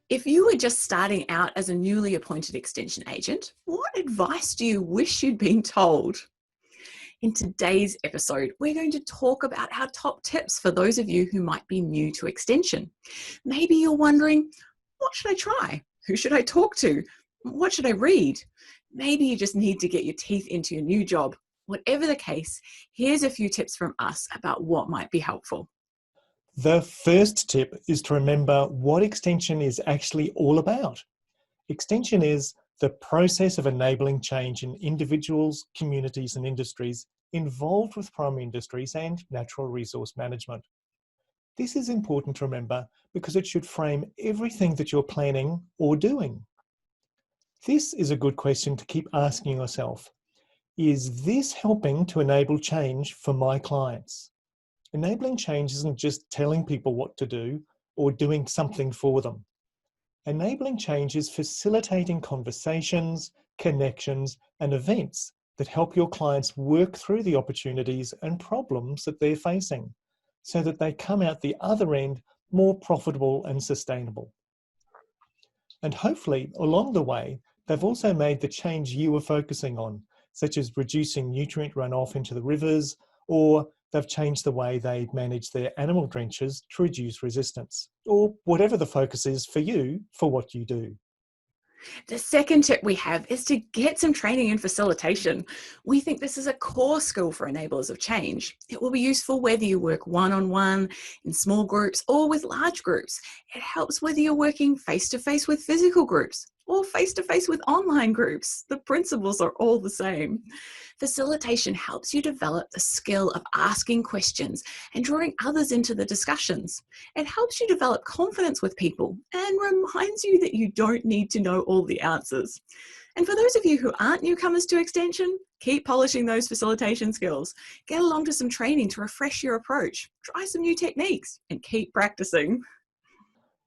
If you were just starting out as a newly appointed extension agent, what advice do you wish you'd been told? In today's episode, we're going to talk about our top tips for those of you who might be new to extension. Maybe you're wondering, what should I try? Who should I talk to? What should I read? Maybe you just need to get your teeth into your new job. Whatever the case, here's a few tips from us about what might be helpful. The first tip is to remember what extension is actually all about. Extension is the process of enabling change in individuals, communities and industries involved with primary industries and natural resource management. This is important to remember because it should frame everything that you're planning or doing. This is a good question to keep asking yourself. Is this helping to enable change for my clients? Enabling change isn't just telling people what to do or doing something for them. Enabling change is facilitating conversations, connections, and events that help your clients work through the opportunities and problems that they're facing so that they come out the other end more profitable and sustainable. And hopefully, along the way, they've also made the change you were focusing on, such as reducing nutrient runoff into the rivers, or they've changed the way they manage their animal drenches to reduce resistance, or whatever the focus is for you for what you do. The second tip we have is to get some training in facilitation. We think this is a core skill for enablers of change. It will be useful whether you work one-on-one, in small groups, or with large groups. It helps whether you're working face-to-face with physical groups or face-to-face with online groups. The principles are all the same. Facilitation helps you develop the skill of asking questions and drawing others into the discussions. It helps you develop confidence with people and reminds you that you don't need to know all the answers. And for those of you who aren't newcomers to extension, keep polishing those facilitation skills. Get along to some training to refresh your approach. Try some new techniques and keep practicing.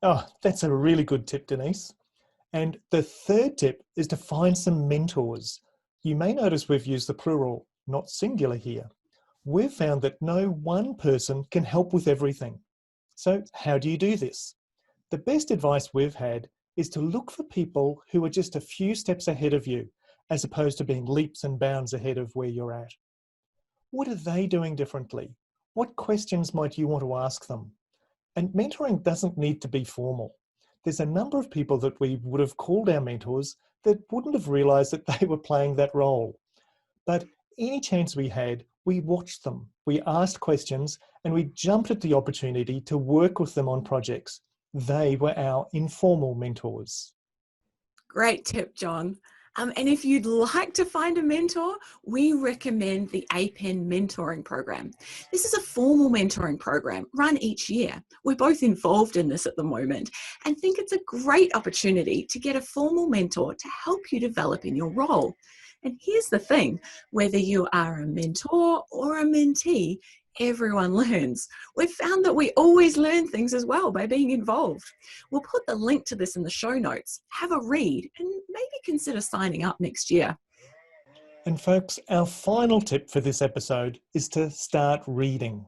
Oh, that's a really good tip, Denise. And the third tip is to find some mentors. You may notice we've used the plural, not singular here. We've found that no one person can help with everything. So how do you do this? The best advice we've had is to look for people who are just a few steps ahead of you, as opposed to being leaps and bounds ahead of where you're at. What are they doing differently? What questions might you want to ask them? And mentoring doesn't need to be formal. There's a number of people that we would have called our mentors that wouldn't have realised that they were playing that role. But any chance we had, we watched them, we asked questions, and we jumped at the opportunity to work with them on projects. They were our informal mentors. Great tip, John. And if you'd like to find a mentor, we recommend the APEN mentoring program. This is a formal mentoring program run each year. We're both involved in this at the moment and think it's a great opportunity to get a formal mentor to help you develop in your role. And here's the thing, whether you are a mentor or a mentee, everyone learns. We've found that we always learn things as well by being involved. We'll put the link to this in the show notes. Have a read and maybe consider signing up next year. And folks, our final tip for this episode is to start reading.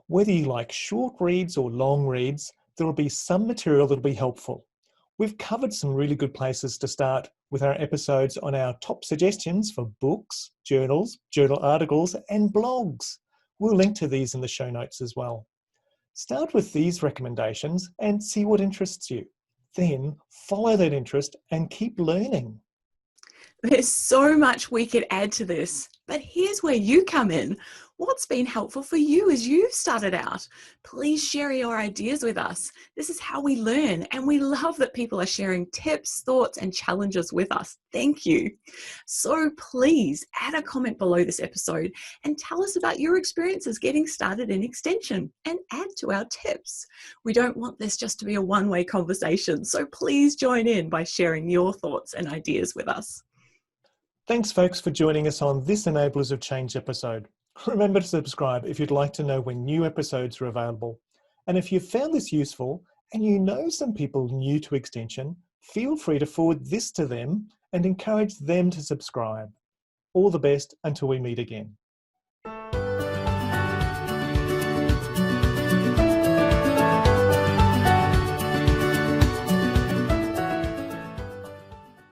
Whether you like short reads or long reads, there will be some material that will be helpful. We've covered some really good places to start with our episodes on our top suggestions for books, journals, journal articles, and blogs. We'll link to these in the show notes as well. Start with these recommendations and see what interests you. Then follow that interest and keep learning. There's so much we could add to this, but here's where you come in. What's been helpful for you as you've started out? Please share your ideas with us. This is how we learn, and we love that people are sharing tips, thoughts, and challenges with us. Thank you. So please add a comment below this episode and tell us about your experiences getting started in extension and add to our tips. We don't want this just to be a one-way conversation, so please join in by sharing your thoughts and ideas with us. Thanks, folks, for joining us on this Enablers of Change episode. Remember to subscribe if you'd like to know when new episodes are available. And if you found this useful and you know some people new to extension, feel free to forward this to them and encourage them to subscribe. All the best until we meet again.